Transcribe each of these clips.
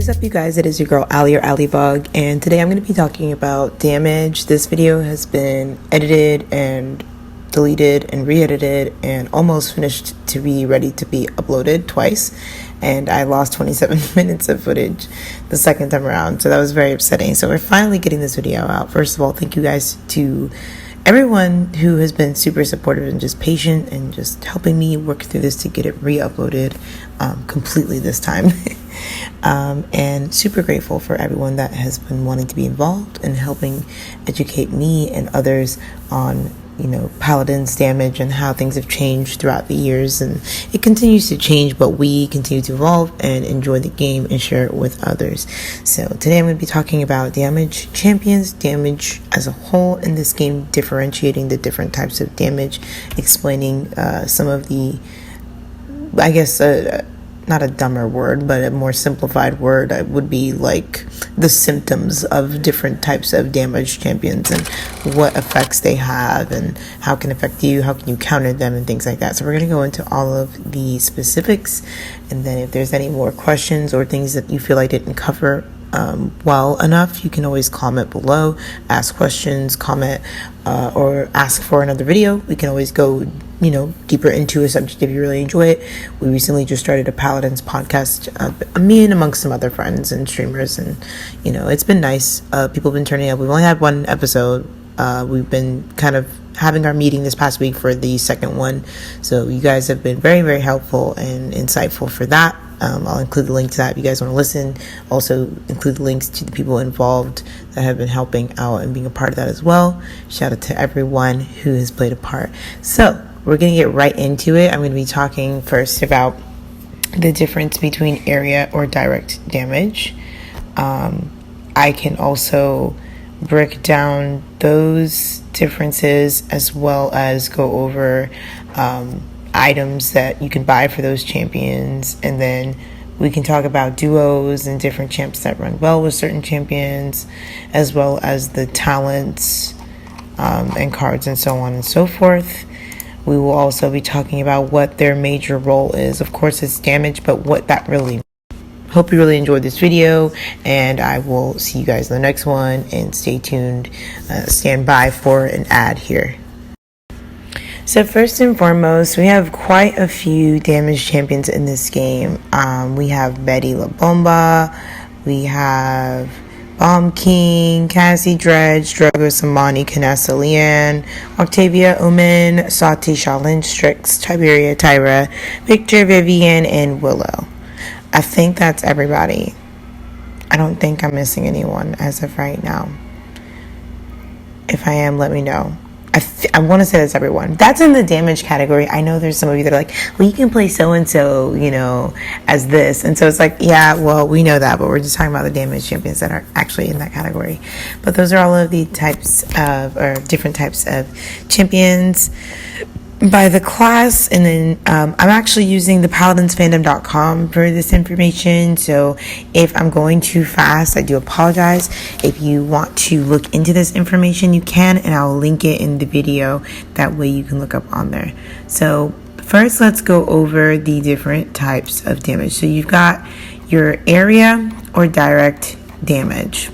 What is up, you guys? It is your girl Ali or Alibug, and today I'm going to be talking about damage. This video has been edited and deleted and re-edited and almost finished to be ready to be uploaded twice, and I lost 27 minutes of footage the second time around, so that was very upsetting. So we're finally getting this video out. First of all, thank you guys to everyone who has been super supportive and just patient and just helping me work through this to get it re-uploaded completely this time. And super grateful for everyone that has been wanting to be involved and helping educate me and others on, Paladins damage and how things have changed throughout the years. And it continues to change, but we continue to evolve and enjoy the game and share it with others. So today I'm going to be talking about damage champions, damage as a whole in this game, differentiating the different types of damage, explaining some of the, I guess, not a dumber word, but a more simplified word would be like the symptoms of different types of damage champions and what effects they have and how it can affect you, how can you counter them and things like that. So we're going to go into all of the specifics, and then if there's any more questions or things that you feel I didn't cover well enough, you can always comment below, ask questions, comment, or ask for another video. We can always go deeper into a subject if you really enjoy it. We recently just started a Paladins podcast, me and amongst some other friends and streamers, and it's been nice. People have been turning up. We've only had one episode. We've been kind of having our meeting this past week for the second one, so you guys have been very, very helpful and insightful for that. I'll include the link to that if you guys want to listen. Also include the links to the people involved that have been helping out and being a part of that as well. Shout out to everyone who has played a part. So we're going to get right into it. I'm going to be talking first about the difference between area or direct damage. I can also break down those differences as well as go over items that you can buy for those champions, and then we can talk about duos and different champs that run well with certain champions, as well as the talents and cards and so on and so forth. We will also be talking about what their major role is. Of course, it's damage, but what that really means. Hope you really enjoyed this video, and I will see you guys in the next one, and stay tuned. Stand by for an ad here. So first and foremost, we have quite a few damage champions in this game. We have Betty La Bomba, we have Bomb King, Cassie Dredge, Drogo Samani, Canessa Lian, Octavia Omen, Sati Shaolin Strix, Tiberia Tyra, Victor Vivian, and Willow. I think that's everybody. I don't think I'm missing anyone as of right now. If I am, let me know. I want to say that's everyone. That's in the damage category. I know there's some of you that are like, well, you can play so-and-so, as this. And so it's like, yeah, well, we know that, but we're just talking about the damage champions that are actually in that category. But those are all of the types of, or different types of champions by the class. And then I'm actually using the paladinsfandom.com for this information, so if I'm going too fast, I do apologize. If you want to look into this information, you can, and I'll link it in the video. That way you can look up on there. So first, let's go over the different types of damage. So you've got your area or direct damage.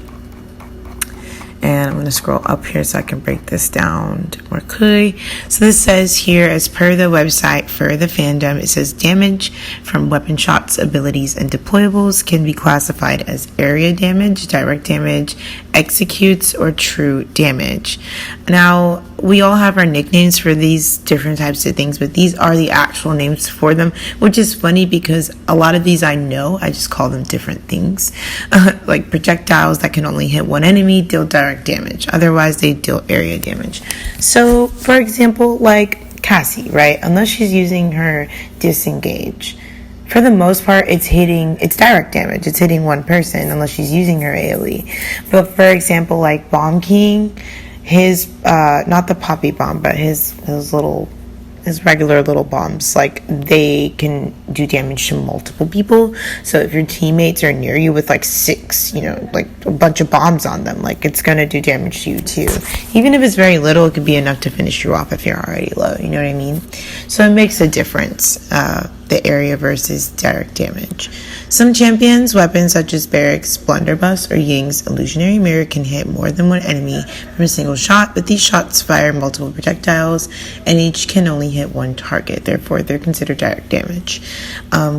And I'm going to scroll up here so I can break this down more clearly. So this says here, as per the website for the fandom, it says damage from weapon shots, abilities, and deployables can be classified as area damage, direct damage, executes, or true damage. Now, we all have our nicknames for these different types of things, but these are the actual names for them, which is funny because a lot of these I just call them different things. Like projectiles that can only hit one enemy deal direct damage, otherwise they deal area damage. So for example, like Cassie, right, unless she's using her disengage, for the most part it's direct damage, it's hitting one person unless she's using her AoE. But for example, like Bomb King, his not the poppy bomb, but his regular little bombs, like they can do damage to multiple people. So if your teammates are near you with like 6, like a bunch of bombs on them, like it's gonna do damage to you too. Even if it's very little, it could be enough to finish you off if you're already low, you know what I mean? So it makes a difference the area versus direct damage. Some champions' weapons such as Barrack's Blunderbuss or Ying's Illusionary Mirror can hit more than one enemy from a single shot, but these shots fire multiple projectiles and each can only hit one target. Therefore, they're considered direct damage,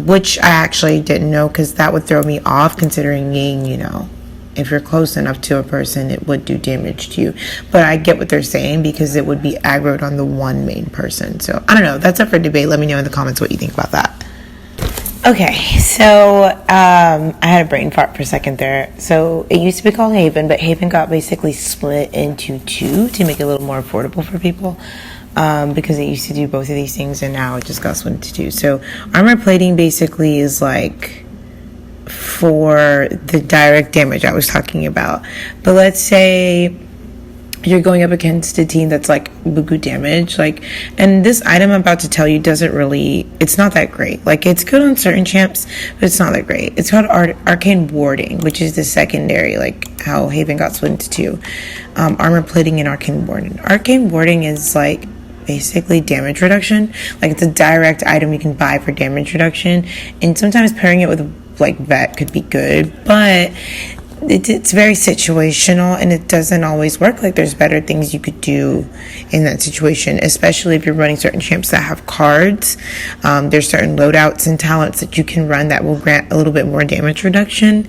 which I actually didn't know because that would throw me off, considering Ying, you know, if you're close enough to a person, it would do damage to you. But I get what they're saying because it would be aggroed on the one main person. So I don't know. That's up for debate. Let me know in the comments what you think about that. Okay, so I had a brain fart for a second there. So it used to be called Haven, but Haven got basically split into two to make it a little more affordable for people. Because it used to do both of these things, and now it just got split into two. So armor plating basically is like for the direct damage I was talking about. But let's say you're going up against a team that's like buku damage, like, and this item I'm about to tell you doesn't really, it's not that great. Like, it's good on certain champs, but it's not that great. It's called arcane warding, which is the secondary, like how Haven got split into two. Armor plating and arcane warding. Arcane warding is like basically damage reduction. Like, it's a direct item you can buy for damage reduction, and sometimes pairing it with like vet could be good, but it's very situational and it doesn't always work. Like, there's better things you could do in that situation, especially if you're running certain champs that have cards. There's certain loadouts and talents that you can run that will grant a little bit more damage reduction.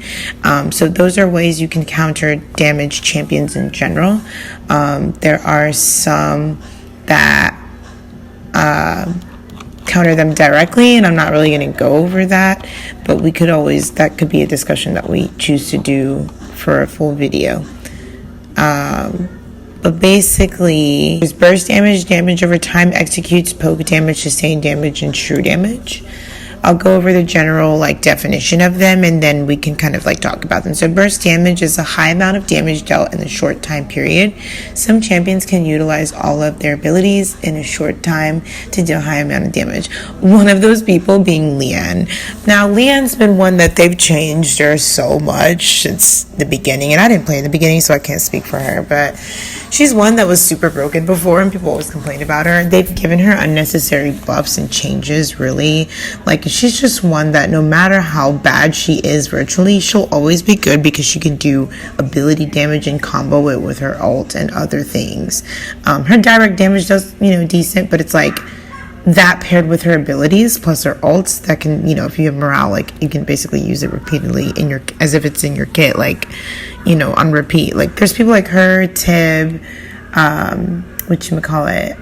So those are ways you can counter damage champions in general. There are some that counter them directly, and I'm not really going to go over that, but we could always, that could be a discussion that we choose to do for a full video. But basically, there's burst damage, damage over time, executes, poke damage, sustained damage, and true damage. I'll go over the general like definition of them, and then we can kind of like talk about them. So burst damage is a high amount of damage dealt in a short time period. Some champions can utilize all of their abilities in a short time to deal a high amount of damage. One of those people being Lian. Now, Lian's been one that they've changed her so much since the beginning, and I didn't play in the beginning, so I can't speak for her, but she's one that was super broken before, and people always complained about her. They've given her unnecessary buffs and changes, really. Like, she's just one that no matter how bad she is virtually, she'll always be good because she can do ability damage and combo it with her ult and other things. Her direct damage does, you know, decent, but it's like that paired with her abilities plus her ults that can, you know, if you have morale, like, you can basically use it repeatedly in your, as if it's in your kit, like, you know, on repeat. Like, there's people like her, Tib, whatchamacallit,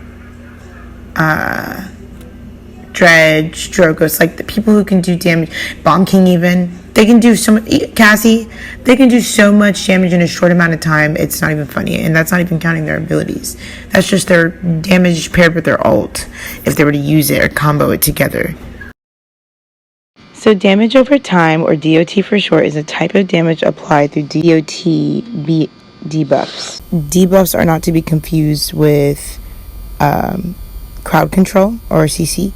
Dredge, Drogos, like the people who can do damage, Bomb King even, they can do so much, Cassie, they can do so much damage in a short amount of time, it's not even funny, and that's not even counting their abilities. That's just their damage paired with their ult, if they were to use it or combo it together. So damage over time, or DOT for short, is a type of damage applied through DOT debuffs. Debuffs are not to be confused with crowd control, or CC.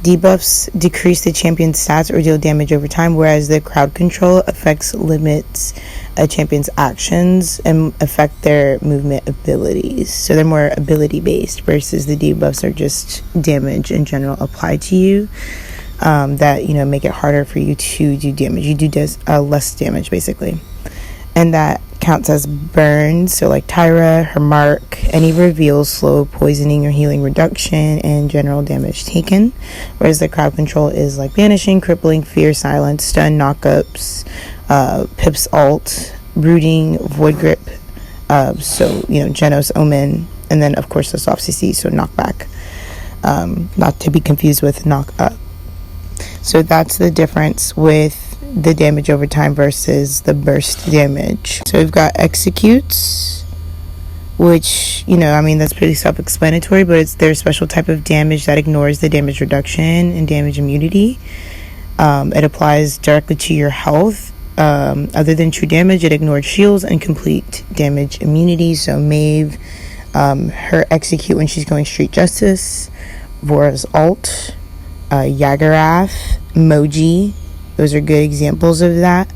Debuffs decrease the champion's stats or deal damage over time, whereas the crowd control affects limits a champion's actions and affect their movement abilities. So they're more ability based, versus the debuffs are just damage in general applied to you, that, you know, make it harder for you to do damage. You do less damage basically, and that counts as burns. So like Tyra, her mark, any reveals, slow, poisoning, or healing reduction, and general damage taken. Whereas the crowd control is like banishing, crippling, fear, silence, stun, knockups, Pip's ult, brooding, void grip, so, you know, Genos, Omen, and then of course the soft CC, so knockback, not to be confused with knock up. So that's the difference with the damage over time versus the burst damage. So we've got executes, which, you know, I mean, that's pretty self-explanatory, but it's their special type of damage that ignores the damage reduction and damage immunity. It applies directly to your health. Other than true damage, it ignored shields and complete damage immunity. So Maeve, her execute when she's going straight justice, Vora's ult, Yagarath, Moji, those are good examples of that.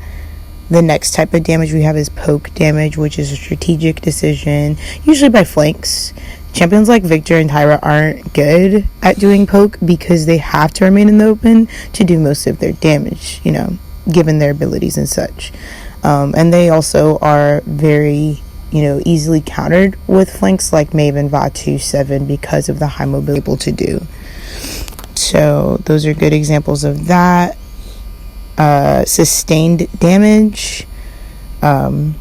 The next type of damage we have is poke damage, which is a strategic decision, usually by flanks, champions like Victor and Tyra aren't good at doing poke because they have to remain in the open to do most of their damage, you know, given their abilities and such. And they also are very, you know, easily countered with flanks like Maven, Vatu, Seven because of the high mobility able to do. So those are good examples of that. Sustained damage, and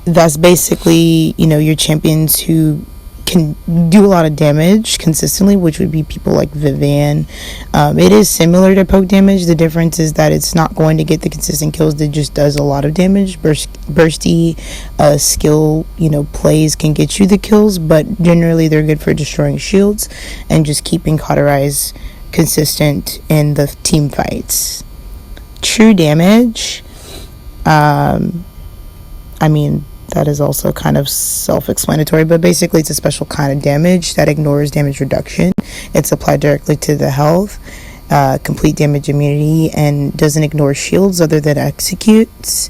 that's basically, you know, your champions who can do a lot of damage consistently, which would be people like Vivian. It is similar to poke damage. The difference is that it's not going to get the consistent kills. It just does a lot of damage. Bursty skill, you know, plays can get you the kills, but generally they're good for destroying shields and just keeping Cauterize consistent in the team fights. True damage, I mean, that is also kind of self-explanatory, but basically it's a special kind of damage that ignores damage reduction. It's applied directly to the health, complete damage immunity, and doesn't ignore shields other than executes.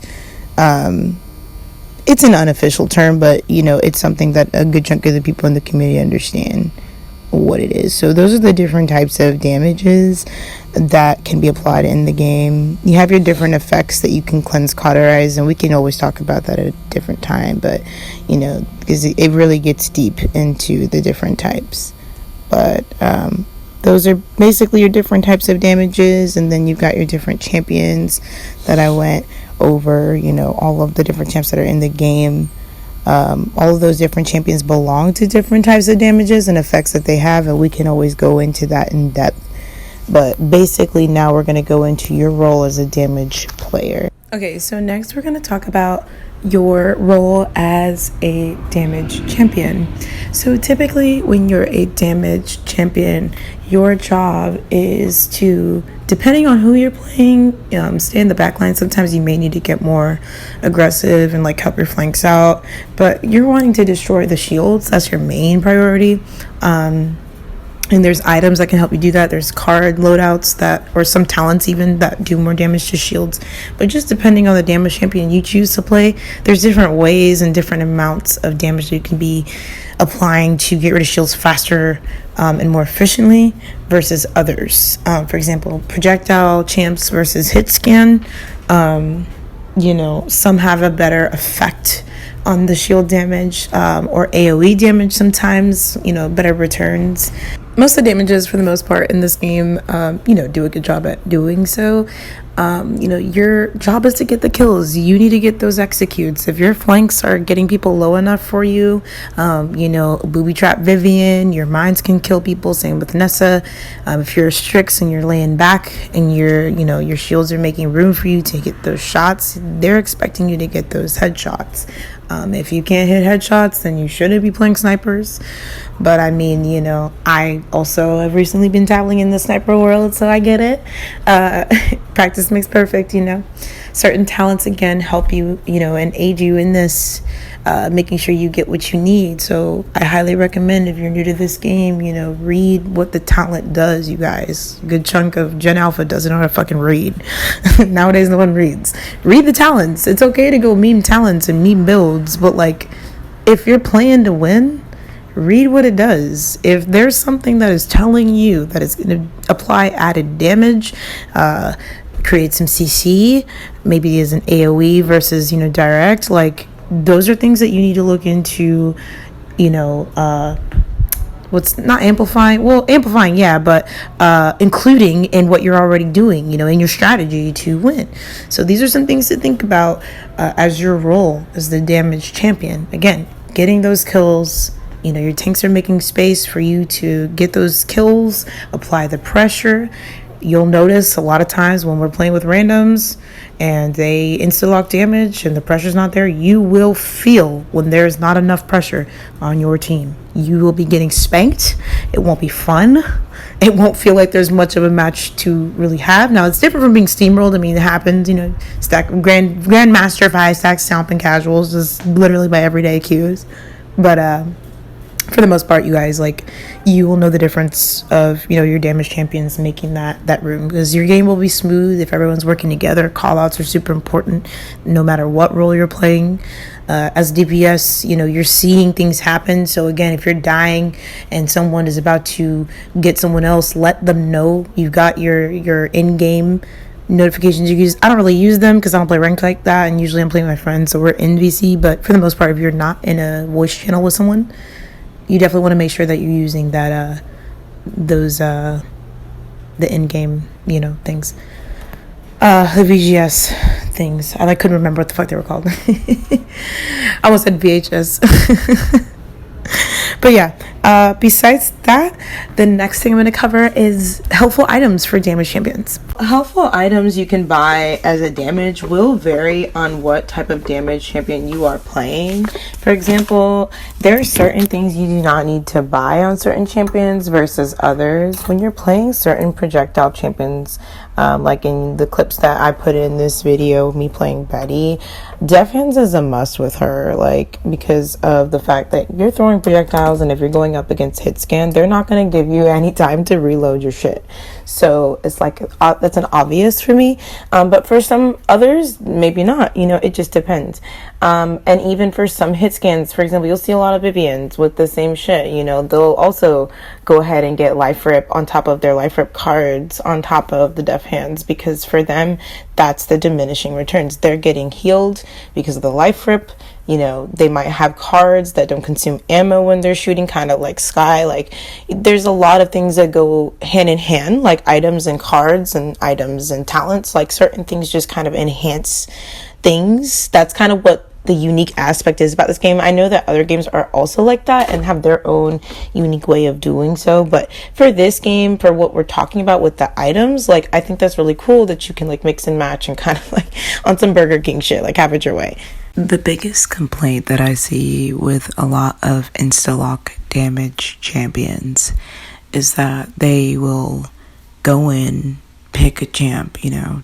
It's an unofficial term, but you know, it's something that a good chunk of the people in the community understand what it is. So those are the different types of damages that can be applied in the game. You have your different effects that you can cleanse, cauterize, and we can always talk about that at a different time, but you know, because it really gets deep into the different types. But those are basically your different types of damages, and then you've got your different champions that I went over, you know, all of the different champs that are in the game. All of those different champions belong to different types of damages and effects that they have, and we can always go into that in depth. But basically now we're going to go into your role as a damage player. Okay, so next we're going to talk about your role as a damage champion. So typically when you're a damage champion, your job is to, depending on who you're playing, stay in the back line. Sometimes you may need to get more aggressive and like help your flanks out, but you're wanting to destroy the shields. That's your main priority. And there's items that can help you do that. There's card loadouts that, or some talents even, that do more damage to shields. But just depending on the damage champion you choose to play, there's different ways and different amounts of damage that you can be applying to get rid of shields faster and more efficiently versus others. For example, projectile champs versus hit scan. You know, some have a better effect on the shield damage, or AoE damage sometimes, you know, better returns. Most of the damages, for the most part, in this game, you know, do a good job at doing so. You know, your job is to get the kills. You need to get those executes. If your flanks are getting people low enough for you, you know, booby trap Vivian, your mines can kill people. Same with Nessa. If you're Strix and you're laying back and you know, your shields are making room for you to get those shots, they're expecting you to get those headshots. If you can't hit headshots, then you shouldn't be playing snipers. But I mean, you know, I also have recently been dabbling in the sniper world, so I get it. Practice makes perfect, you know. Certain talents, again, help you, you know, and aid you in this, making sure you get what you need. So I highly recommend, if you're new to this game, you know, read what the talent does, you guys. A good chunk of Gen Alpha doesn't know how to fucking read. Nowadays, no one reads. Read the talents. It's okay to go meme talents and meme builds, but like, if you're playing to win, read what it does. If there's something that is telling you that it's going to apply added damage, create some CC, maybe as an AoE versus, you know, direct, like, those are things that you need to look into, you know, what's not amplifying, well, amplifying, yeah, but including in what you're already doing, you know, in your strategy to win. So these are some things to think about as your role as the damage champion. Again, getting those kills. You know, your tanks are making space for you to get those kills, apply the pressure. You'll notice a lot of times when we're playing with randoms and they insta-lock damage and the pressure's not there, you will feel when there's not enough pressure on your team. You will be getting spanked. It won't be fun. It won't feel like there's much of a match to really have. Now, it's different from being steamrolled. I mean, it happens, you know, stack Grandmaster 5 stacks, stomping casuals, just literally by everyday queues. But for the most part, you guys, like, you will know the difference of, your damage champions making that room, because your game will be smooth if everyone's working together. Call outs are super important no matter what role you're playing. As DPS, you're seeing things happen. So again, if you're dying and someone is about to get someone else, let them know. You've got your in-game notifications you use. I don't really use them because I don't play ranked like that, and usually I'm playing with my friends, so we're in VC. But for the most part, if you're not in a voice channel with someone, you definitely want to make sure that you're using that the in-game things, the VGS things. I couldn't remember what the fuck they were called. I almost said VHS. But yeah, besides that, the next thing I'm going to cover is helpful items for damage champions. Helpful items you can buy as a damage will vary on what type of damage champion you are playing. For example, there are certain things you do not need to buy on certain champions versus others. When you're playing certain projectile champions, like in the clips that I put in this video, me playing Betty, Def Hands is a must with her, because of the fact that you're throwing projectiles, and if you're going up against hit scan, they're not going to give you any time to reload your shit. So it's that's an obvious for me, but for some others, maybe not. It just depends. And even for some hit scans, for example, you'll see a lot of Vivians with the same shit. They'll also go ahead and get life rip on top of their life rip cards on top of the Def Hands, because for them, that's the diminishing returns. They're getting healed because of the life rip. They might have cards that don't consume ammo when they're shooting, kind of like Sky. There's a lot of things that go hand in hand, like items and cards and items and talents. Certain things just kind of enhance things. That's kind of what the unique aspect is about this game. I know that other games are also like that and have their own unique way of doing so, but for this game, for what we're talking about with the items, I think that's really cool that you can mix and match and kind of on some Burger King shit, have it your way. The biggest complaint that I see with a lot of insta-lock damage champions is that they will go in, pick a champ,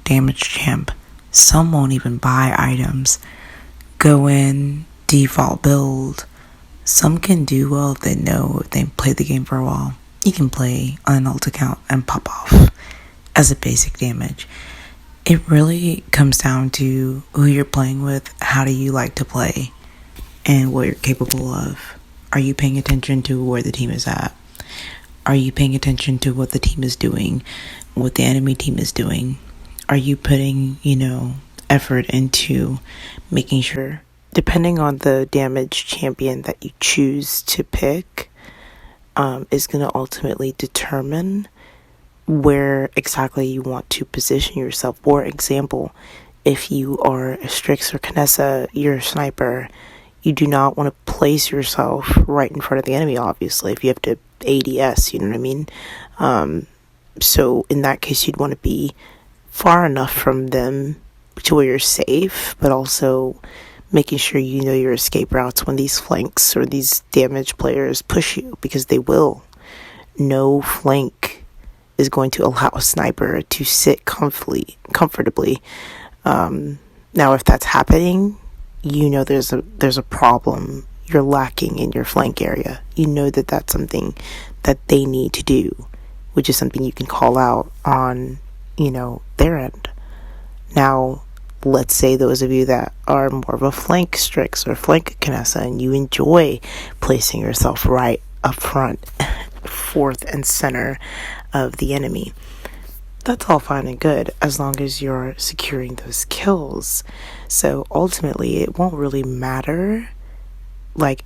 damage champ. Some won't even buy items. Go in, default build. Some can do well if they know, if they play the game for a while. You can play on an alt account and pop off as a basic damage. It really comes down to who you're playing with, how do you like to play, and what you're capable of. Are you paying attention to where the team is at? Are you paying attention to what the team is doing, what the enemy team is doing? Are you putting, effort into making sure, depending on the damage champion that you choose to pick, is going to ultimately determine where exactly you want to position yourself. For example, if you are a Strix or Kinessa, you're a sniper, you do not want to place yourself right in front of the enemy, obviously, if you have to ADS, you know what I mean? So in that case, you'd want to be far enough from them to where you're safe, but also making sure you know your escape routes when these flanks or these damage players push you, because they will. No flank is going to allow a sniper to sit comfortably. Now, if that's happening, there's a problem. You're lacking in your flank area. That that's something that they need to do, which is something you can call out on, their end. Now, let's say those of you that are more of a flank Strix or flank Kinessa, and you enjoy placing yourself right up front, fourth and center of the enemy. That's all fine and good as long as you're securing those kills. So ultimately, it won't really matter,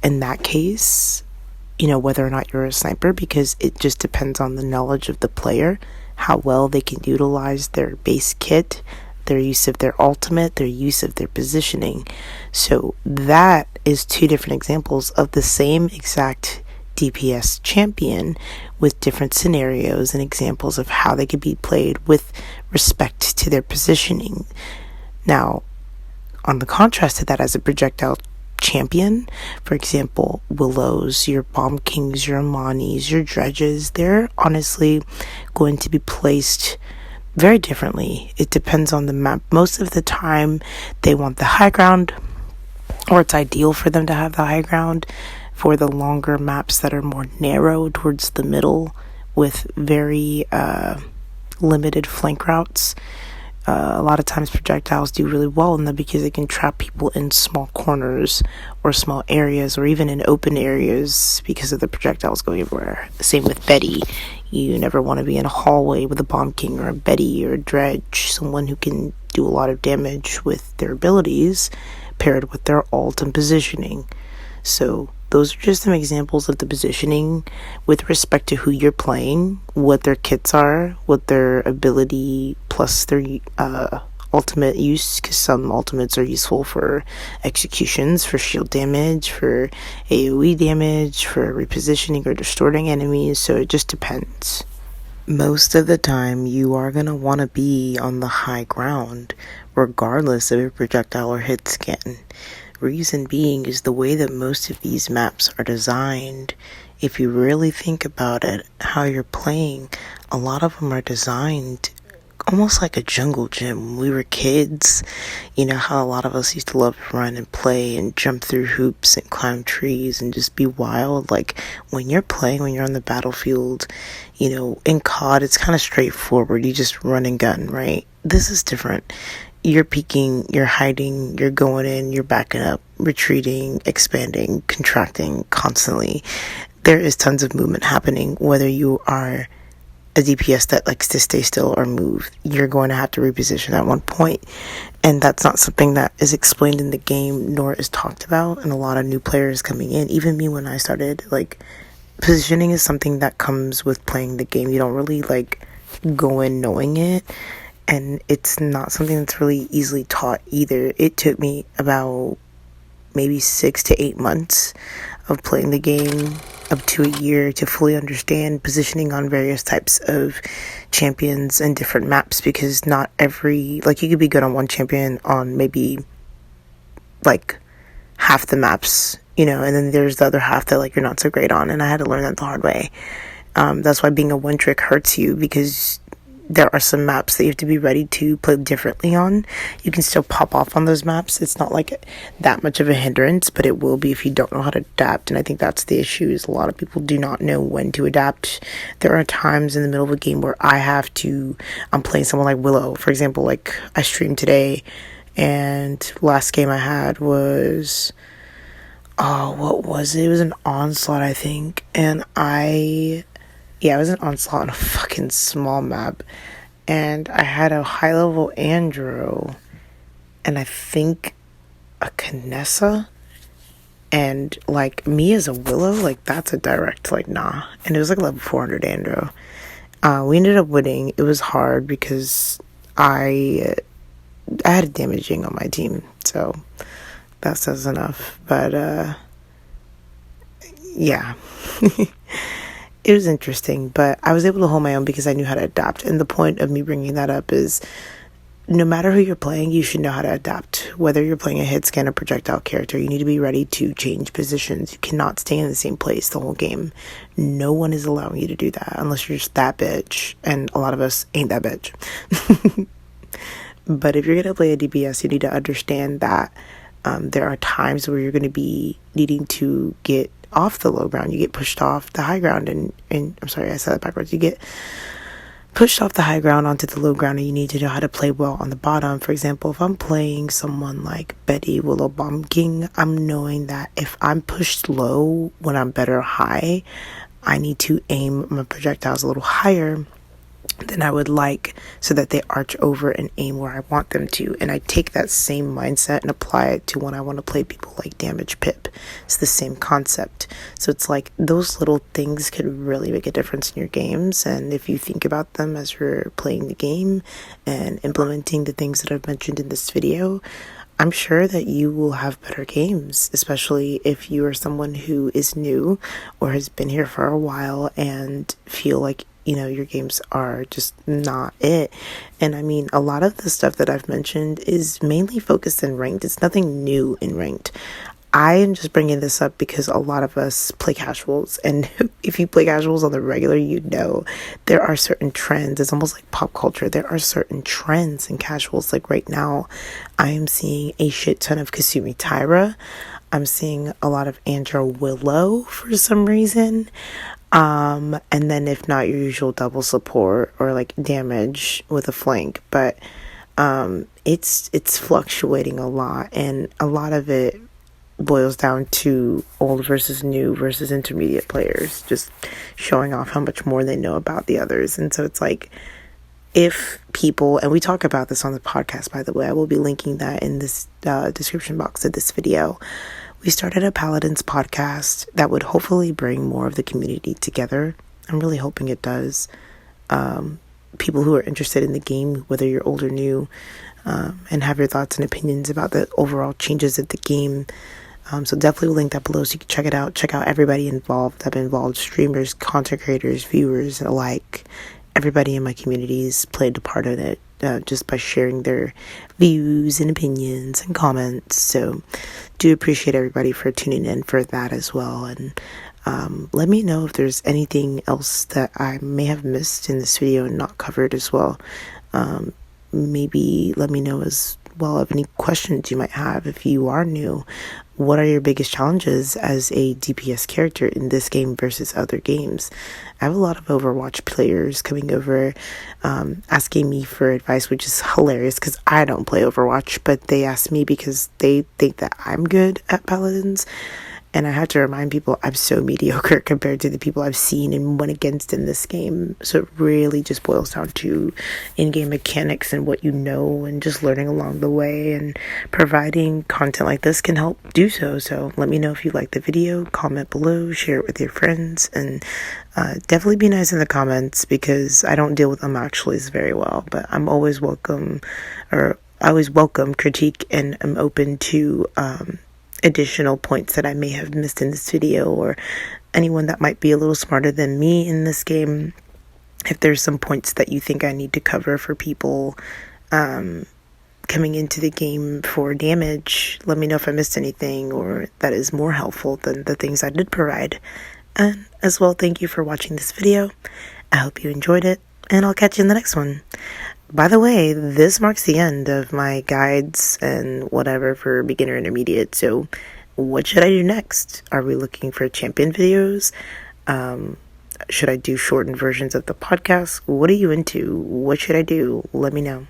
in that case, whether or not you're a sniper, because it just depends on the knowledge of the player, how well they can utilize their base kit, their use of their ultimate, their use of their positioning. So that is two different examples of the same exact DPS champion with different scenarios and examples of how they could be played with respect to their positioning. Now, on the contrast to that, as a projectile champion, for example, Willows, your Bomb Kings, your Amanis, your Dredges, they're honestly going to be placed very differently. It depends on the map. Most of the time, they want the high ground, or it's ideal for them to have the high ground. for the longer maps that are more narrow towards the middle with very limited flank routes. A lot of times projectiles do really well in them because they can trap people in small corners or small areas or even in open areas because of the projectiles going everywhere. Same with Betty. You never want to be in a hallway with a Bomb King or a Betty or a Dredge, someone who can do a lot of damage with their abilities paired with their ult and positioning. So those are just some examples of the positioning with respect to who you're playing, what their kits are, what their ability plus their ultimate use, because some ultimates are useful for executions, for shield damage, for AoE damage, for repositioning or distorting enemies, so it just depends. Most of the time, you are going to want to be on the high ground, regardless of your projectile or hit scan. Reason being is the way that most of these maps are designed. If you really think about it, how you're playing, a lot of them are designed almost like a jungle gym. When we were kids, you know how a lot of us used to love to run and play and jump through hoops and climb trees and just be wild. Like when you're playing, when you're on the battlefield, you know, in COD, it's kind of straightforward. You just run and gun, right? This is different. You're peeking, you're hiding, you're going in, you're backing up, retreating, expanding, contracting constantly. There is tons of movement happening, whether you are a DPS that likes to stay still or move. You're going to have to reposition at one point, and that's not something that is explained in the game nor is talked about. And a lot of new players coming in, even me when I started, like, positioning is something that comes with playing the game. You don't really like go in knowing it, and it's not something that's really easily taught either. It took me about maybe 6 to 8 months of playing the game, up to a year, to fully understand positioning on various types of champions and different maps, because not every, like, you could be good on one champion on maybe like half the maps, you know, and then there's the other half that like you're not so great on, and I had to learn that the hard way. That's why being a one trick hurts you, because there are some maps that you have to be ready to play differently on. You can still pop off on those maps. It's not like that much of a hindrance, but it will be if you don't know how to adapt. And I think that's the issue, is a lot of people do not know when to adapt. There are times in the middle of a game where I'm playing someone like Willow, for example. Like, I streamed today, and last game I had was, what was it? It was an Onslaught, I think. And it was an Onslaught on a fucking small map. And I had a high-level Andrew, and I think a Canessa. And, like, me as a Willow, like, that's a direct, like, nah. And it was, like, level 400 Andrew. We ended up winning. It was hard because I had a damaging on my team. So, that says enough. But, yeah. It was interesting, but I was able to hold my own because I knew how to adapt. And the point of me bringing that up is, no matter who you're playing, you should know how to adapt. Whether you're playing a hit scan or projectile character, you need to be ready to change positions. You cannot stay in the same place the whole game. No one is allowing you to do that unless you're just that bitch. And a lot of us ain't that bitch. But if you're going to play a DPS, you need to understand that there are times where you're going to be needing to get off the low ground. You get pushed off the high ground, and I'm sorry, I said that backwards. You get pushed off the high ground onto the low ground, and you need to know how to play well on the bottom. For example, if I'm playing someone like Betty, Willow, Bomb King, I'm knowing that if I'm pushed low when I'm better high, I need to aim my projectiles a little higher than I would like, so that they arch over and aim where I want them to. And I take that same mindset and apply it to when I want to play people like Damage Pip. It's the same concept. So it's like those little things could really make a difference in your games. And if you think about them as you're playing the game and implementing the things that I've mentioned in this video, I'm sure that you will have better games, especially if you are someone who is new or has been here for a while and feel like, you know, your games are just not it. And I mean, a lot of the stuff that I've mentioned is mainly focused in ranked. It's nothing new in ranked. I am just bringing this up because a lot of us play casuals, and if you play casuals on the regular, you know there are certain trends. It's almost like pop culture. There are certain trends in casuals. Like right now, I am seeing a shit ton of Kasumi Tyra. I'm seeing a lot of Andrew Willow for some reason. And then if not, your usual double support or like damage with a flank. But it's fluctuating a lot, and a lot of it boils down to old versus new versus intermediate players just showing off how much more they know about the others. And so it's like, if people, and we talk about this on the podcast, by the way, I will be linking that in this description box of this video. We started a Paladins podcast that would hopefully bring more of the community together. I'm really hoping it does. People who are interested in the game, whether you're old or new, and have your thoughts and opinions about the overall changes of the game. So definitely link that below so you can check it out. Check out everybody involved. I've been involved, streamers, content creators, viewers, and alike. Everybody in my communities played a part in it, just by sharing their views and opinions and comments. So do appreciate everybody for tuning in for that as well. And let me know if there's anything else that I may have missed in this video and not covered as well. Maybe let me know as well of any questions you might have. If you are new, what are your biggest challenges as a DPS character in this game versus other games? I have a lot of Overwatch players coming over, asking me for advice, which is hilarious because I don't play Overwatch, but they ask me because they think that I'm good at Paladins. And I have to remind people I'm so mediocre compared to the people I've seen and went against in this game. So it really just boils down to in-game mechanics and what you know, and just learning along the way. And providing content like this can help do so. So let me know if you like the video, comment below, share it with your friends, and definitely be nice in the comments because I don't deal with them actually very well. But I'm always welcome, or I always welcome critique, and I'm open to additional points that I may have missed in this video, or anyone that might be a little smarter than me in this game. If there's some points that you think I need to cover for people coming into the game for damage, let me know if I missed anything or that is more helpful than the things I did provide. And as well, thank you for watching this video. I hope you enjoyed it, and I'll catch you in the next one. By the way, this marks the end of my guides and whatever for beginner intermediate. So what should I do next? Are we looking for champion videos? Should I do shortened versions of the podcast? What are you into? What should I do? Let me know.